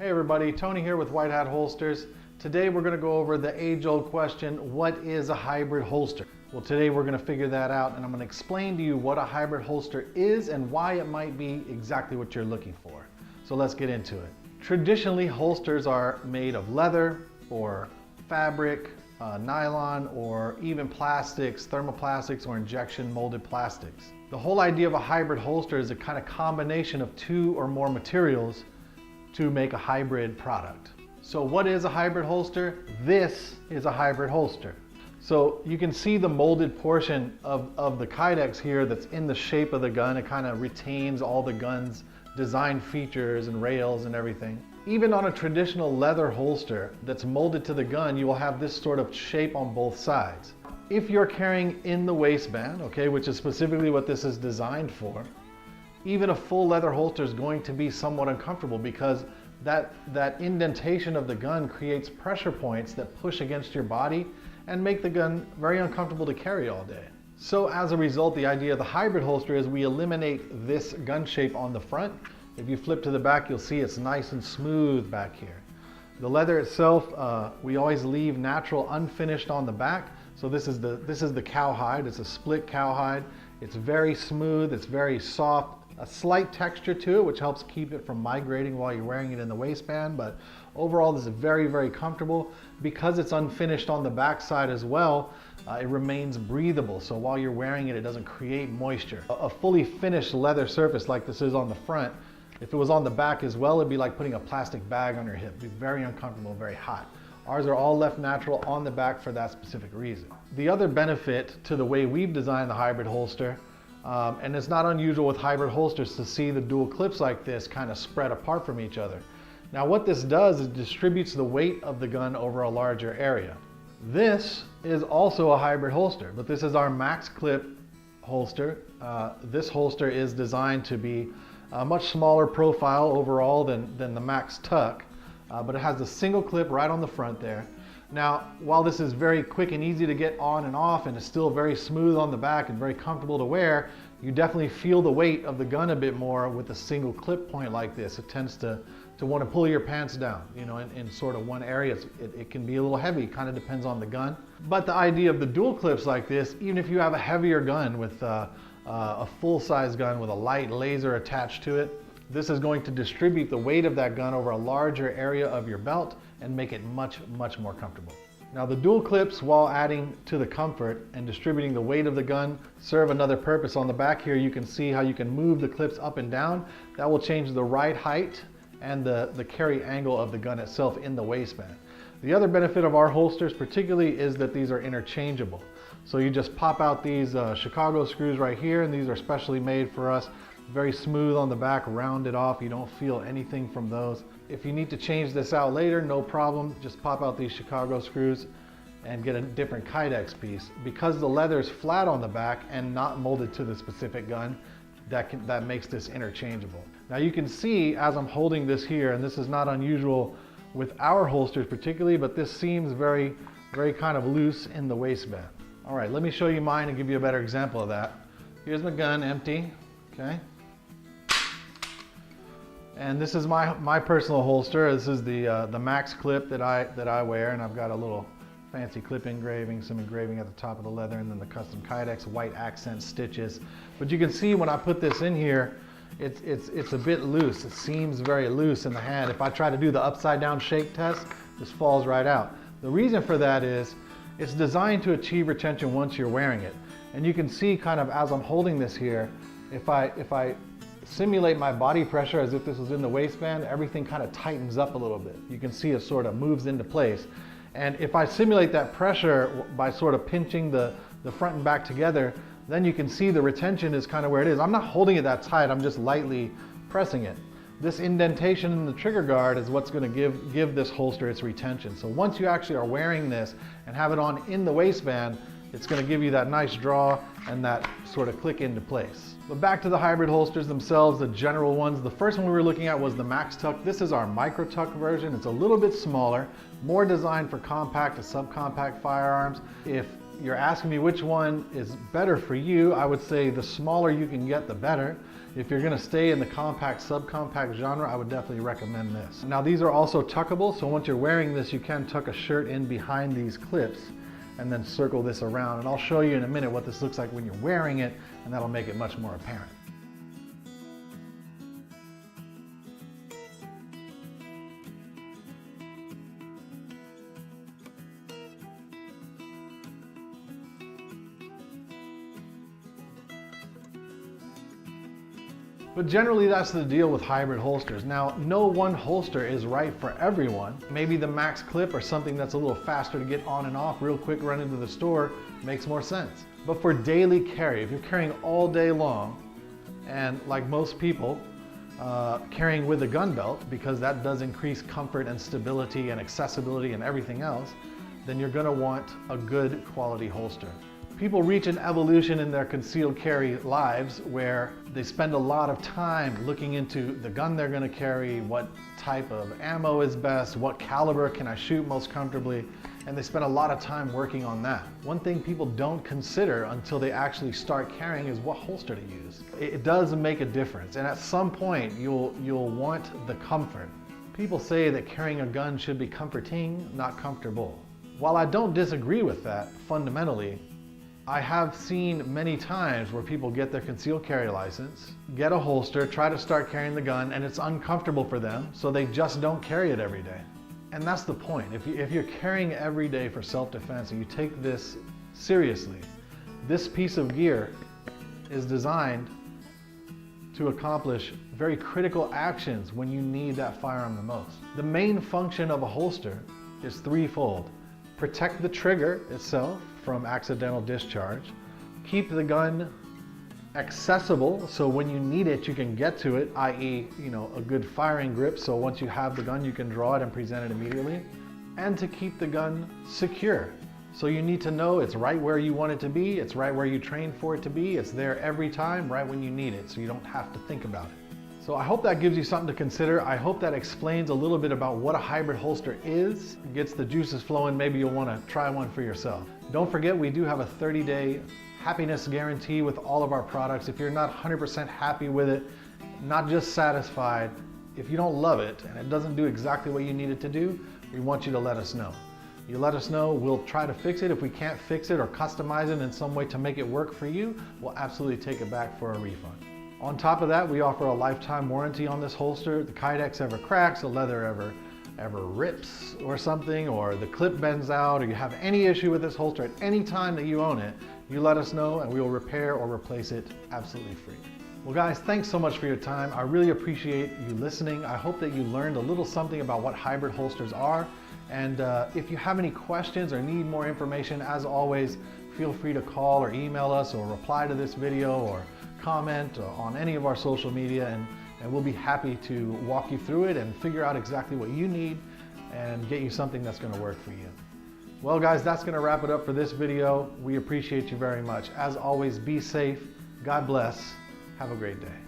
Hey everybody, Tony here with White Hat Holsters. Today we're going to go over the age-old question, what is a hybrid holster? Well, today we're going to figure that out, and I'm going to explain to you what a hybrid holster is and why it might be exactly what you're looking for. So let's get into it. Traditionally, holsters are made of leather or fabric, nylon, or even plastics, thermoplastics or injection molded plastics. The whole idea of a hybrid holster is a kind of combination of two or more materials to make a hybrid product. So what is a hybrid holster? This is a hybrid holster. So you can see the molded portion of the kydex here that's in the shape of the gun. It kind of retains all the gun's design features and rails and everything. Even on a traditional leather holster that's molded to the gun, you will have this sort of shape on both sides. If you're carrying in the waistband, okay, which is specifically what this is designed for, even a full leather holster is going to be somewhat uncomfortable because that indentation of the gun creates pressure points that push against your body and make the gun very uncomfortable to carry all day. So as a result, the idea of the hybrid holster is we eliminate this gun shape on the front. If you flip to the back, you'll see it's nice and smooth back here. The leather itself, we always leave natural unfinished on the back. So this is the cowhide. It's a split cowhide. It's very smooth, it's very soft, a slight texture to it, which helps keep it from migrating while you're wearing it in the waistband. But overall, this is very, very comfortable. Because it's unfinished on the backside as well, it remains breathable. So while you're wearing it, it doesn't create moisture. A fully finished leather surface like this is on the front, if it was on the back as well, it'd be like putting a plastic bag on your hip. It'd be very uncomfortable, very hot. Ours are all left natural on the back for that specific reason. The other benefit to the way we've designed the hybrid holster, and it's not unusual with hybrid holsters to see the dual clips like this kind of spread apart from each other. Now what this does is distributes the weight of the gun over a larger area. This is also a hybrid holster, but this is our max clip holster. This holster is designed to be a much smaller profile overall than the max tuck, but it has a single clip right on the front there. Now, while this is very quick and easy to get on and off and is still very smooth on the back and very comfortable to wear, you definitely feel the weight of the gun a bit more with a single clip point like this. It tends to want to pull your pants down, you know, in sort of one area. It can be a little heavy, kind of depends on the gun. But the idea of the dual clips like this, even if you have a heavier gun with a full-size gun with a light laser attached to it, this is going to distribute the weight of that gun over a larger area of your belt and make it much, much more comfortable. Now the dual clips, while adding to the comfort and distributing the weight of the gun, serve another purpose. On the back here, you can see how you can move the clips up and down. That will change the ride height and the carry angle of the gun itself in the waistband. The other benefit of our holsters particularly is that these are interchangeable. So you just pop out these Chicago screws right here, and these are specially made for us. Very smooth on the back, rounded off. You don't feel anything from those. If you need to change this out later, no problem. Just pop out these Chicago screws and get a different kydex piece. Because the leather is flat on the back and not molded to the specific gun, that makes this interchangeable. Now you can see as I'm holding this here, and this is not unusual with our holsters particularly, but this seems very, very kind of loose in the waistband. All right, let me show you mine and give you a better example of that. Here's my gun, empty, okay? And this is my personal holster. This is the max clip that I wear, and I've got a little fancy clip engraving, some engraving at the top of the leather, and then the custom kydex white accent stitches. But you can see when I put this in here, it's a bit loose. It seems very loose in the hand. If I try to do the upside down shake test, this falls right out. The reason for that is it's designed to achieve retention once you're wearing it. And you can see kind of as I'm holding this here, if I simulate my body pressure as if this was in the waistband, everything kind of tightens up a little bit. You can see it sort of moves into place. And if I simulate that pressure by sort of pinching the front and back together, then you can see the retention is kind of where it is. I'm not holding it that tight, I'm just lightly pressing it. This indentation in the trigger guard is what's going to give this holster its retention. So once you actually are wearing this and have it on in the waistband, it's going to give you that nice draw and that sort of click into place. But back to the hybrid holsters themselves, the general ones. The first one we were looking at was the Max Tuck. This is our micro tuck version. It's a little bit smaller, more designed for compact to subcompact firearms. If you're asking me which one is better for you, I would say the smaller you can get, the better. If you're gonna stay in the compact, subcompact genre, I would definitely recommend this. Now these are also tuckable, so once you're wearing this, you can tuck a shirt in behind these clips and then circle this around. And I'll show you in a minute what this looks like when you're wearing it, and that'll make it much more apparent. But generally that's the deal with hybrid holsters. Now, no one holster is right for everyone. Maybe the max clip or something that's a little faster to get on and off real quick, run into the store, makes more sense. But for daily carry, if you're carrying all day long, and like most people, carrying with a gun belt, because that does increase comfort and stability and accessibility and everything else, then you're gonna want a good quality holster. People reach an evolution in their concealed carry lives where they spend a lot of time looking into the gun they're gonna carry, what type of ammo is best, what caliber can I shoot most comfortably, and they spend a lot of time working on that. One thing people don't consider until they actually start carrying is what holster to use. It does make a difference, and at some point you'll want the comfort. People say that carrying a gun should be comforting, not comfortable. While I don't disagree with that fundamentally, I have seen many times where people get their concealed carry license, get a holster, try to start carrying the gun, and it's uncomfortable for them, so they just don't carry it every day. And that's the point. If you're carrying every day for self-defense and you take this seriously, this piece of gear is designed to accomplish very critical actions when you need that firearm the most. The main function of a holster is threefold. Protect the trigger itself from accidental discharge, keep the gun accessible so when you need it you can get to it, i.e. a good firing grip, so once you have the gun you can draw it and present it immediately, and to keep the gun secure. So you need to know it's right where you want it to be, it's right where you trained for it to be, it's there every time right when you need it, so you don't have to think about it. So I hope that gives you something to consider. I hope that explains a little bit about what a hybrid holster is, gets the juices flowing. Maybe you'll want to try one for yourself. Don't forget, we do have a 30-day happiness guarantee with all of our products. If you're not 100% happy with it, not just satisfied, if you don't love it and it doesn't do exactly what you need it to do, we want you to let us know. You let us know, we'll try to fix it. If we can't fix it or customize it in some way to make it work for you, we'll absolutely take it back for a refund. On top of that, we offer a lifetime warranty on this holster. The Kydex ever cracks, the leather ever rips or something, or the clip bends out, or you have any issue with this holster at any time that you own it, you let us know and we will repair or replace it absolutely free. Well guys, thanks so much for your time. I really appreciate you listening. I hope that you learned a little something about what hybrid holsters are. And if you have any questions or need more information, as always, feel free to call or email us or reply to this video or comment on any of our social media, and we'll be happy to walk you through it and figure out exactly what you need and get you something that's going to work for you. Well guys, that's going to wrap it up for this video. We appreciate you very much. As always, be safe. God bless. Have a great day.